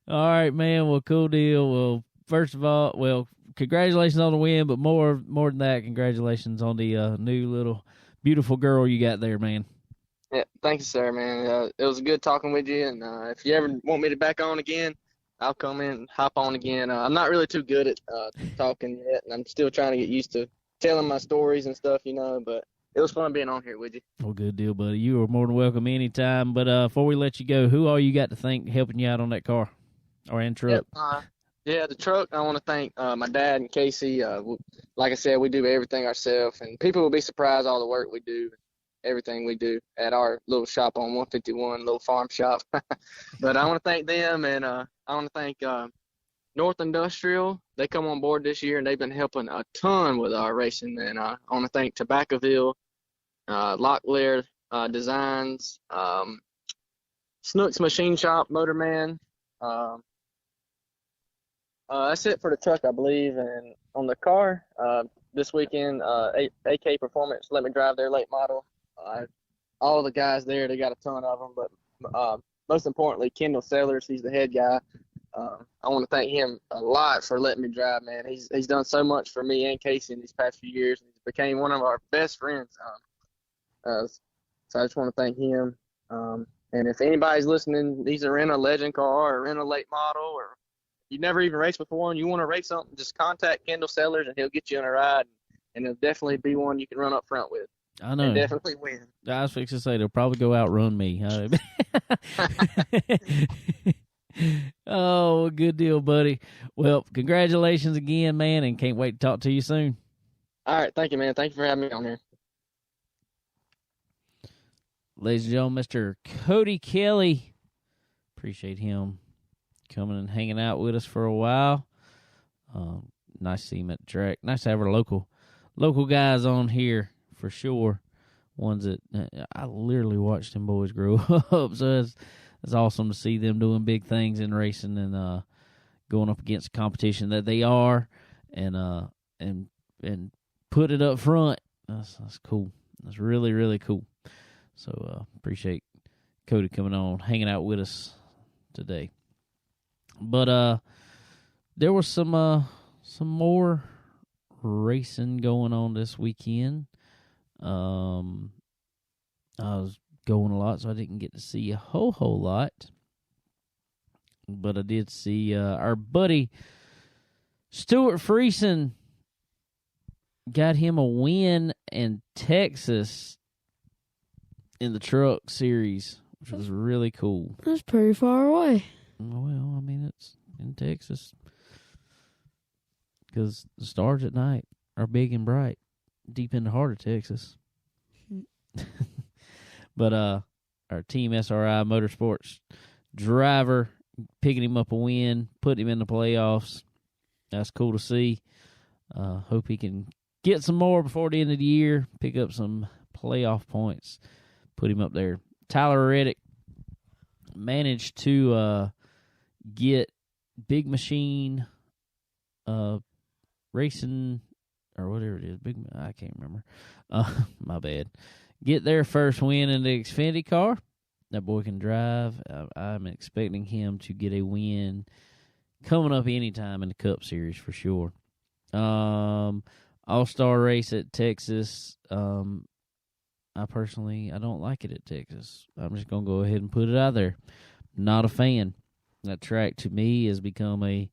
All right, man. Well, cool deal. Well, first of all, congratulations on the win, but more than that, congratulations on the new little beautiful girl you got there, man. Yeah, thank you, sir, man. It was good talking with you, and if you ever want me to back on again, I'll come in and hop on again. I'm not really too good at talking yet, and I'm still trying to get used to telling my stories and stuff, but it was fun being on here with you. Well, good deal, buddy. You are more than welcome anytime. But before we let you go, who all you got to thank helping you out on that car or truck? Yep, the truck, I want to thank my dad and Casey. Like I said, we do everything ourselves, and people will be surprised all the work we do, everything we do at our little shop on 151, little farm shop. But I want to thank them, and I want to thank North Industrial. They come on board this year, and they've been helping a ton with our racing. And I want to thank Tobaccoville, Locklear Designs, Snook's Machine Shop, Motorman. That's it for the truck, I believe. And on the car, this weekend, AK Performance let me drive their late model. All the guys there, they got a ton of them, but most importantly, Kendall Sellers, he's the head guy. I want to thank him a lot for letting me drive, man. He's done so much for me and Casey in these past few years. He became one of our best friends. So I just want to thank him. And if anybody's listening, needs to rent a legend car or rent a late model, or you've never even raced before and you want to race something, just contact Kendall Sellers and he'll get you on a ride, and it'll definitely be one you can run up front with. I know. And definitely win. I was fixing to say they'll probably go outrun me. Oh, good deal, buddy. Well, congratulations again, man, and can't wait to talk to you soon. All right. Thank you, man. Thank you for having me on here. Ladies and gentlemen, Mr. Cody Kelley. Appreciate him coming and hanging out with us for a while. Nice to see him at the track. Nice to have our local guys on here for sure. Ones that I literally watched them boys grow up. So it's awesome to see them doing big things in racing and going up against the competition that they are, and put it up front. That's cool. That's really, really cool. So appreciate Cody coming on, hanging out with us today. But there was some more racing going on this weekend. I was going a lot, so I didn't get to see a whole lot. But I did see our buddy Stuart Friesen got him a win in Texas in the truck series, which was really cool. That's pretty far away. Well, I mean, it's in Texas because the stars at night are big and bright, deep in the heart of Texas. But our Team SRI Motorsports driver picking him up a win, putting him in the playoffs. That's cool to see. Hope he can get some more before the end of the year, pick up some playoff points, put him up there. Tyler Reddick managed to get Big Machine Racing, or whatever it is. I can't remember. My bad. Get their first win in the Xfinity car. That boy can drive. I'm expecting him to get a win coming up anytime in the Cup Series for sure. All-Star race at Texas. I don't like it at Texas. I'm just going to go ahead and put it out there. Not a fan. That track to me has become a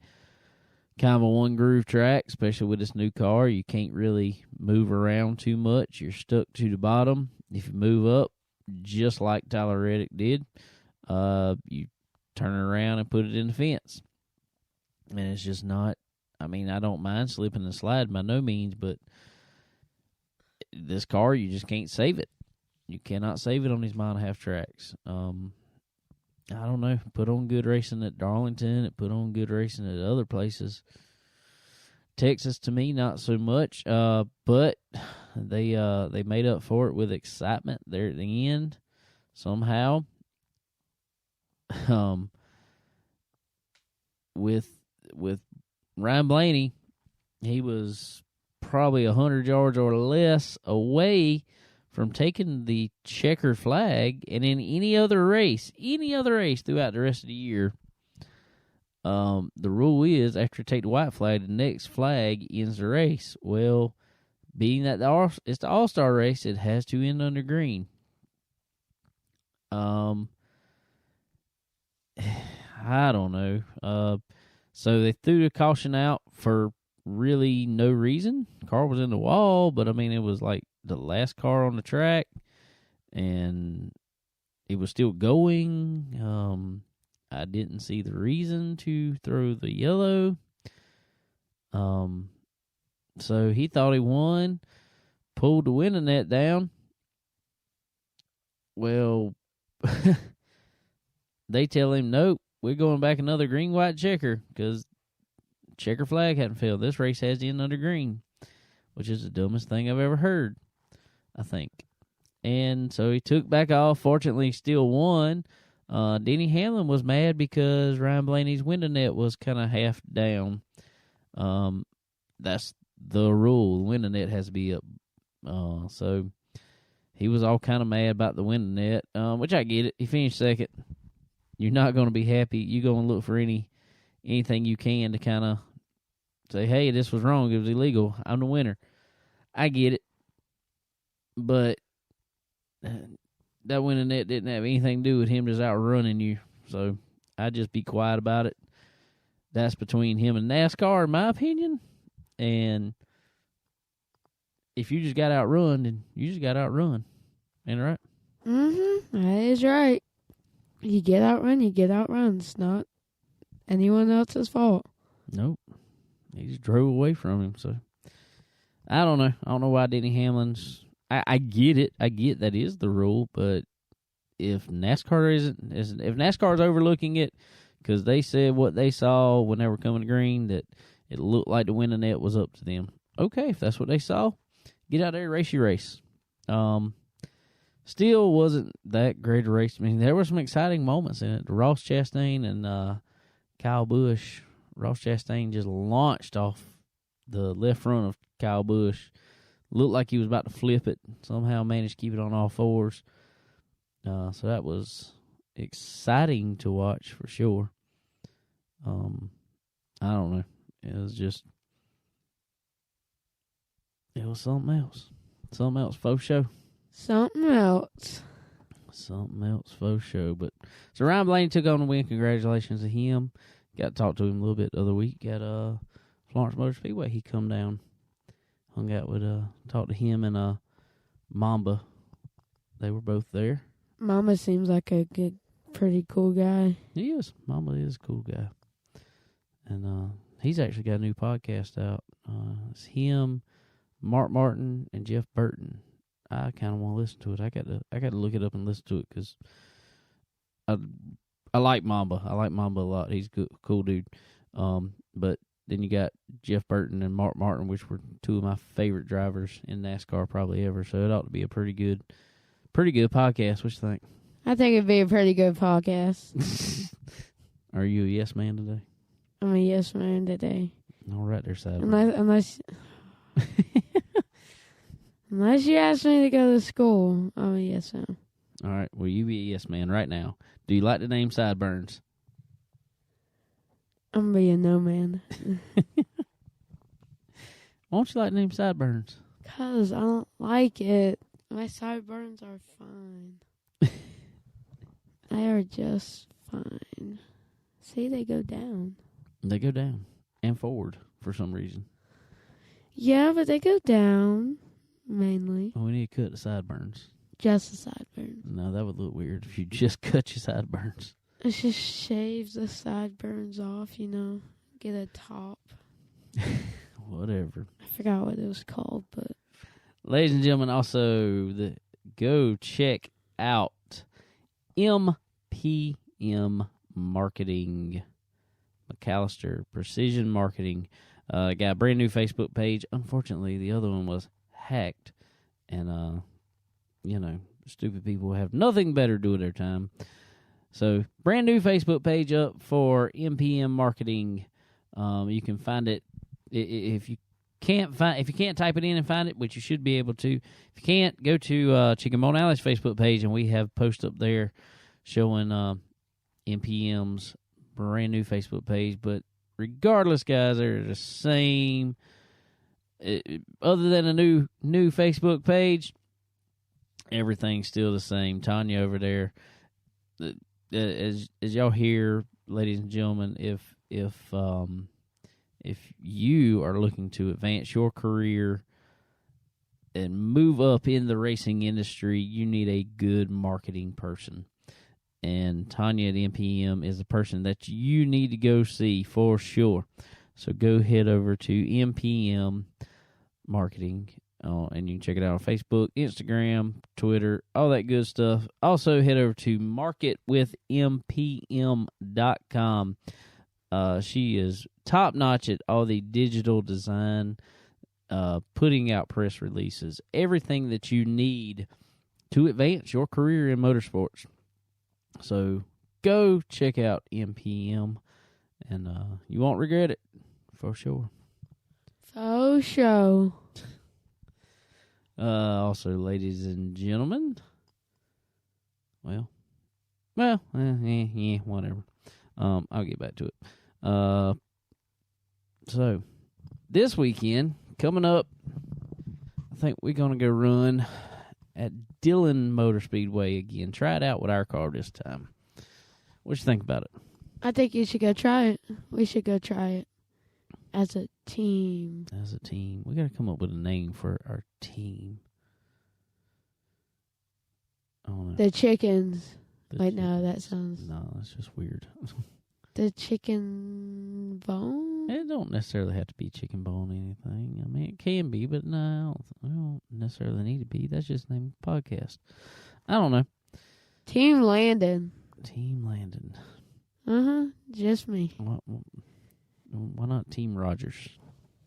kind of a one-groove track, especially with this new car. You can't really move around too much. You're stuck to the bottom. If you move up, just like Tyler Reddick did, you turn it around and put it in the fence. And it's just not, I don't mind slipping and sliding by no means, but this car, you just can't save it. You cannot save it on these 1.5-mile tracks. I don't know. Put on good racing at Darlington. It put on good racing at other places. Texas, to me, not so much. But they made up for it with excitement there at the end somehow. With Ryan Blaney, he was probably 100 yards or less away from taking the checker flag, and in any other race throughout the rest of the year, the rule is after you take the white flag, the next flag ends the race. Well, being that it's the All-Star race, it has to end under green. I don't know. So they threw the caution out for really no reason. The car was in the wall, but it was like the last car on the track, and it was still going. I didn't see the reason to throw the yellow. So he thought he won, pulled the winning net down. Well, they tell him, nope, we're going back another green, white checker because checker flag hadn't failed. This race has to end under green, which is the dumbest thing I've ever heard, I think. And so he took back off. Fortunately, he still won. Denny Hamlin was mad because Ryan Blaney's window net was kind of half down. That's the rule. The window net has to be up. So he was all kind of mad about the window net, which I get it. He finished second. You're not going to be happy. You're going to look for anything you can to kind of say, hey, this was wrong. It was illegal. I'm the winner. I get it. But that winning net didn't have anything to do with him just outrunning you. So I'd just be quiet about it. That's between him and NASCAR, in my opinion. And if you just got outrun, then you just got outrun. Ain't it right? Mm-hmm. That is right. You get outrun, you get outrun. It's not anyone else's fault. Nope. He just drove away from him. So I don't know. I don't know why Denny Hamlin's. I get it. I get that is the rule, but if NASCAR if NASCAR's overlooking it because they said what they saw when they were coming to green, that it looked like the winning net was up to them. Okay, if that's what they saw, get out there and race your race. Still wasn't that great a race. There were some exciting moments in it. Ross Chastain and Kyle Busch. Ross Chastain just launched off the left front of Kyle Busch. Looked like he was about to flip it. Somehow managed to keep it on all fours. So that was exciting to watch for sure. I don't know. It was something else. Something else, faux show. Something else, faux show. But so Ryan Blaney took on the win. Congratulations to him. Got to talk to him a little bit the other week at Florence Motor Speedway. He come down, hung out with talked to him and Mamba. They were both there. Mama seems like a good, pretty cool guy. He is. Mamba is a cool guy. And he's actually got a new podcast out. It's him, Mark Martin, and Jeff Burton. I kind of want to listen to it. I got to look it up and listen to it because I like Mamba. I like Mamba a lot. He's a cool dude. But then you got Jeff Burton and Mark Martin, which were two of my favorite drivers in NASCAR probably ever. So it ought to be a pretty good podcast. What you think? I think it'd be a pretty good podcast. Are you a yes man today? I'm a yes man today. All right, there, side. Unless you ask me to go to school, I'm a yes man. All right. Well, you be a yes man right now. Do you like the name Sideburns? I'm being no man. Why don't you like the name Sideburns? Because I don't like it. My sideburns are fine. They are just fine. See, they go down. They go down and forward for some reason. Yeah, but they go down, mainly. Oh, we need to cut the sideburns. Just the sideburns. No, that would look weird if you just cut your sideburns. It just shaves the sideburns off, Get a top. Whatever. I forgot what it was called, but... Ladies and gentlemen, also, go check out MPM Marketing. McAllister Precision Marketing. Got a brand new Facebook page. Unfortunately, the other one was hacked. And, stupid people have nothing better to do with their time. So, brand new Facebook page up for MPM Marketing. You can find it if you can't type it in and find it, which you should be able to. If you can't, go to Chicken Bone Alley's Facebook page, and we have posts up there showing MPM's brand new Facebook page. But regardless, guys, they're the same. Other than a new Facebook page, everything's still the same. Tanya over there, as y'all hear, ladies and gentlemen, if you are looking to advance your career and move up in the racing industry, you need a good marketing person. And Tanya at MPM is the person that you need to go see for sure. So go head over to MPM Marketing, and you can check it out on Facebook, Instagram, Twitter, all that good stuff. Also, head over to marketwithmpm.com. She is top-notch at all the digital design, putting out press releases, everything that you need to advance your career in motorsports. So go check out MPM, and you won't regret it, for sure. For sure. Also, ladies and gentlemen, whatever. I'll get back to it. So, this weekend, coming up, I think we're going to go run at Dillon Motor Speedway again. Try it out with our car this time. What you think about it? I think you should go try it. We should go try it as a team. As a team. We got to come up with a name for our team. I don't know. The chickens. The no, that chickens. sounds... No, that's just weird. The chicken bone? It don't necessarily have to be chicken bone or anything. I mean, it can be, but no, I don't necessarily need to be. That's just the name of the podcast. I don't know. Team Landon. Team Landon. Uh-huh. Just me. Why not Team Rogers?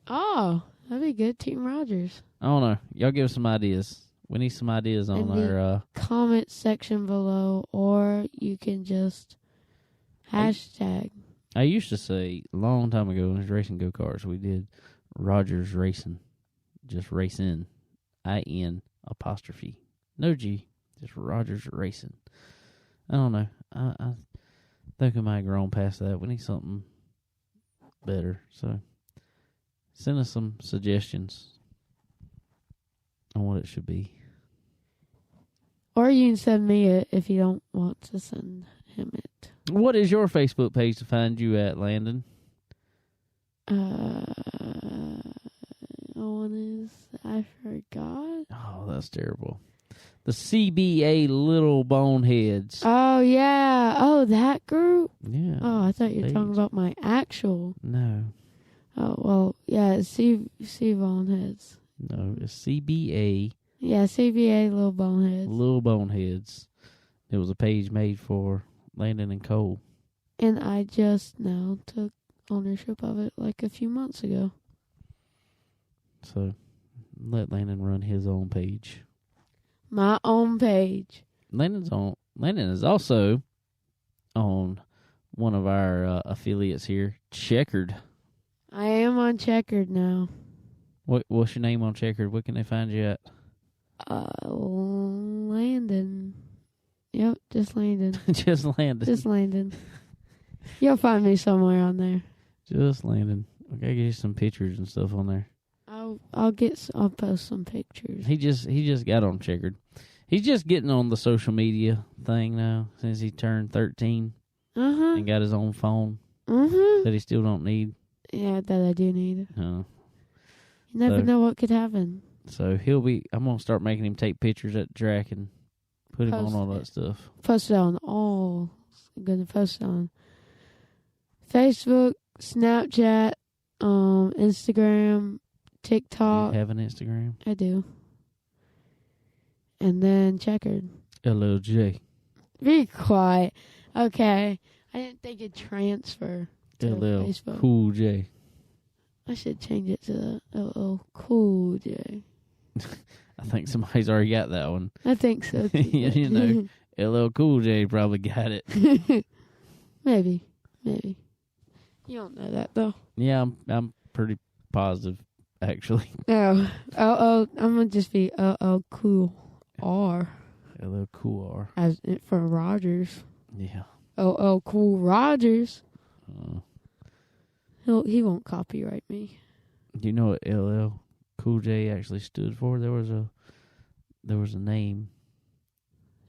Oh, that'd be good. Team Rogers. I don't know. Y'all give us some ideas. We need some ideas on our... comment section below, or you can just hashtag. I used to say a long time ago when I was racing go-karts, we did Rogers Racing. Just racing. I-N apostrophe. No G. Just Rogers Racing. I don't know. I think we might have grown past that. We need something better. So send us some suggestions on what it should be. Or you can send me it if you don't want to send him it. What is your Facebook page to find you at, Landon? One is, I forgot. Oh, that's terrible. The CBA Little Boneheads. Oh, yeah. Oh, that group? Yeah. Oh, I thought you were page. talking about my actual. No. Oh, well, yeah, it's C Boneheads. No, it's CBA Yeah, CBA Little Boneheads. Little Boneheads. It was a page made for Landon and Cole. And I just now took ownership of it like a few months ago. So let Landon run his own page. My own page. Landon is also on one of our affiliates here, Checkered. I am on Checkered now. What's your name on Checkered? What can they find you at? Landon. Yep, just Landon. Just Landon. Just Landon. You'll find me somewhere on there. Just Landon. I gotta get you some pictures and stuff on there. I'll post some pictures. He just got on Checkered. He's just getting on the social media thing now since he turned 13 and got his own phone that he still don't need. Yeah, that I do need. No. You never know what could happen. So I'm gonna start making him take pictures at the track and put him on all that stuff. Post it on all. I'm gonna post it on Facebook, Snapchat, Instagram, TikTok. You have an Instagram? I do. And then Checkered. LLJ. Be quiet. Okay. I didn't think it'd transfer to LL Facebook. Cool J. I should change it to LL Cool J. I think somebody's already got that one. I think so too. You know, LL Cool J probably got it. Maybe. You don't know that though. Yeah, I'm pretty positive, actually. Oh, I'm gonna just be Cool R. LL Cool R. As for Rogers. Yeah. Cool Rogers. He won't copyright me. Do you know what LL Cool J actually stood for? There was a name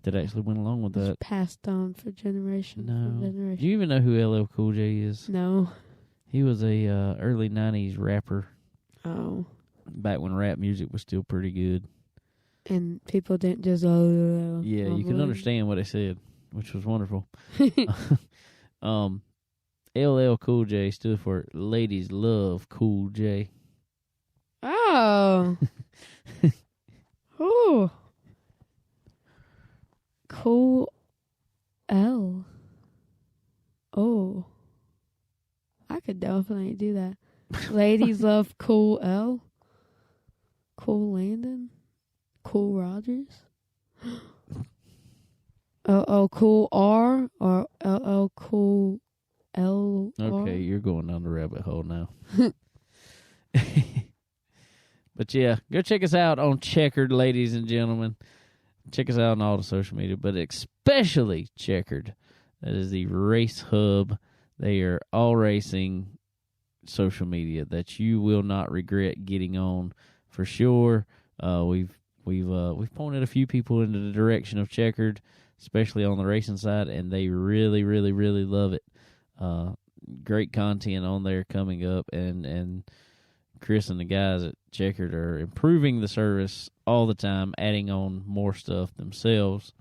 that actually went along with that. It's passed on for generation. No. For generation. Do you even know who LL Cool J is? No. He was a early 90s rapper. Oh. Back when rap music was still pretty good. And people didn't just yeah, you can understand what they said, which was wonderful. LL Cool J stood for Ladies Love Cool J. Oh. Oh. Cool L. Oh. I could definitely do that. Ladies love Cool L. Cool Landon. Cool Rogers. Cool R or Cool L. Okay, you're going down the rabbit hole now. But yeah, go check us out on Checkered, ladies and gentlemen. Check us out on all the social media, but especially Checkered. That is the race hub. They are all racing social media that you will not regret getting on for sure. We've pointed a few people into the direction of Checkered, especially on the racing side, and they really, really, really love it. Great content on there coming up, and Chris and the guys at Checkered are improving the service all the time, adding on more stuff themselves.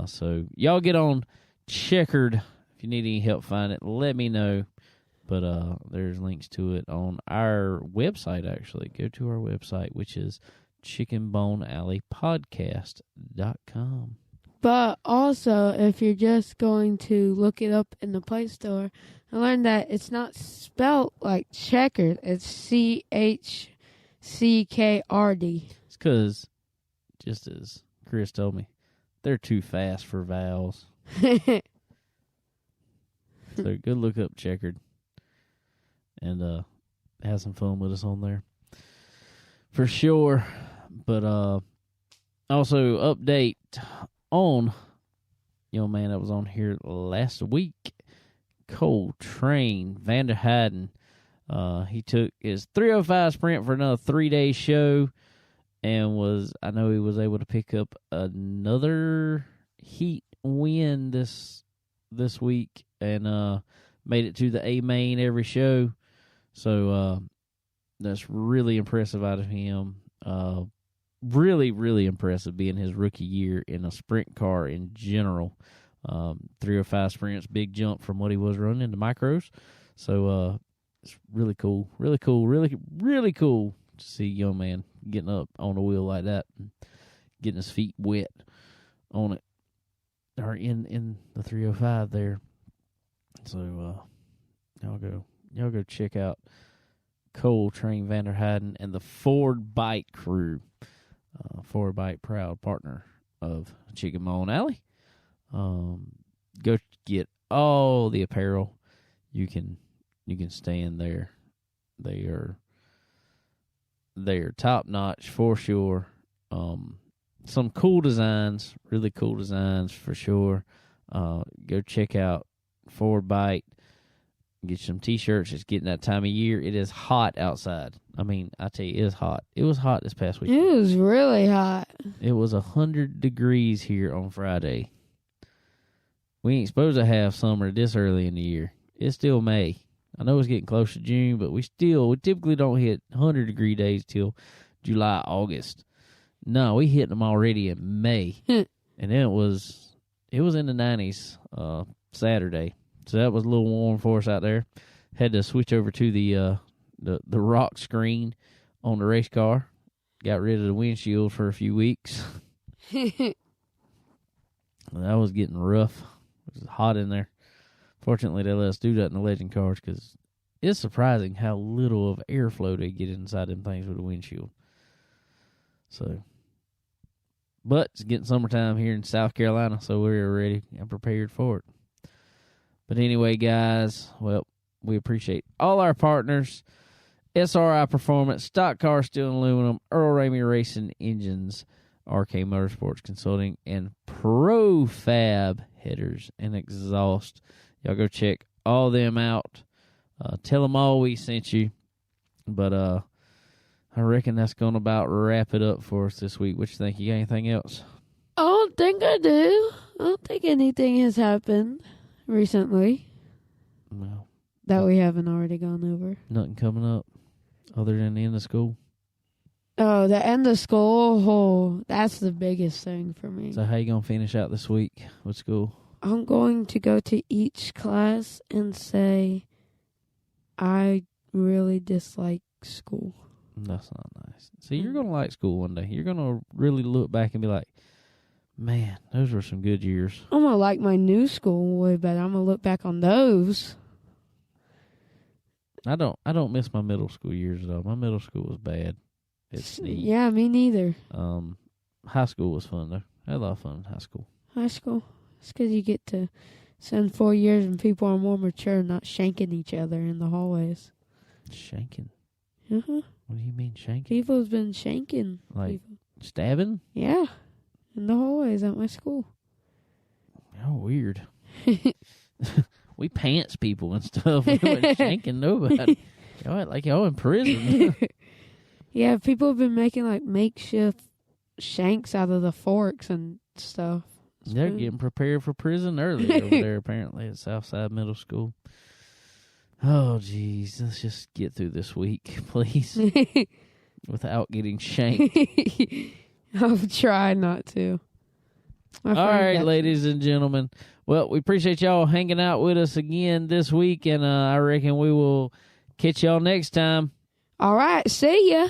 So y'all get on Checkered. If you need any help finding it, let me know. But there's links to it on our website, actually. Go to our website, which is chickenbonealleypodcast.com. But also, if you're just going to look it up in the Play Store, I learned that it's not spelled like Checkered. It's CHCKRD. It's because, just as Chris told me, they're too fast for vowels. So go look up Checkered and have some fun with us on there. For sure. But also update on young man that was on here last week, Coltrane Vanderheyden. He took his 305 sprint for another 3-day show and I know he was able to pick up another heat win this week and made it to the A main every show. So that's really impressive out of him. Really, really impressive being his rookie year in a sprint car in general. 305 sprints, big jump from what he was running into micros. So it's really cool. Really cool. Really, really cool to see a young man getting up on the wheel like that and getting his feet wet on it. Or in the 305 there. So y'all go check out Coltrane Vanderheyden and the Ford Bike crew. Ford Bike, proud partner of Chicken Bone Alley. Go get all the apparel you can stand there. They are top notch for sure. some cool designs, really cool designs for sure. Go check out Forward Bite. Get some T-shirts. It's getting that time of year. It is hot outside. I mean, I tell you, it's hot. It was hot this past week. It was really hot. It was 100 degrees here on Friday. We ain't supposed to have summer this early in the year. It's still May. I know it's getting close to June, but we typically don't hit 100-degree days till July, August. No, we hit them already in May. And then it was in the 90s Saturday. So that was a little warm for us out there. Had to switch over to the rock screen on the race car. Got rid of the windshield for a few weeks. That was getting rough. It was hot in there. Fortunately, they let us do that in the legend cars because it's surprising how little of airflow they get inside them things with the windshield. So, but it's getting summertime here in South Carolina, so we're ready and prepared for it. But anyway, guys, well, we appreciate all our partners, SRI Performance, Stock Car Steel and Aluminum, Earl Ramey Racing Engines, RK Motorsports Consulting, and ProFab Headers and Exhaust. Y'all go check all them out. Tell them all we sent you. But I reckon that's going to about wrap it up for us this week. What you think? You got anything else? I don't think I do. I don't think anything has happened recently No. that we haven't already gone over. Nothing coming up other than the end of school. Oh, the end of school, that's the biggest thing for me. So how you going to finish out this week with school? I'm going to go to each class and say, I really dislike school. That's not nice. See, you're going to like school one day. You're going to really look back and be like, man, those were some good years. I'm going to like my new school way better. I'm going to look back on those. I don't miss my middle school years, though. My middle school was bad. It's neat. Yeah, me neither. High school was fun, though. I had a lot of fun in high school. High school. It's because you get to spend 4 years and people are more mature, not shanking each other in the hallways. Shanking? Uh-huh. What do you mean shanking? People's been shanking. Like people. stabbing? Yeah. In the hallways at my school. Oh, weird. We pants people and stuff. We wasn't shanking nobody. Y'all in prison. Yeah, people have been making like makeshift shanks out of the forks and stuff. They're getting prepared for prison early over there, apparently, at Southside Middle School. Oh, geez. Let's just get through this week, please, without getting shanked. I'll try not to. All right, ladies and gentlemen. Well, we appreciate y'all hanging out with us again this week, and I reckon we will catch y'all next time. All right, see ya.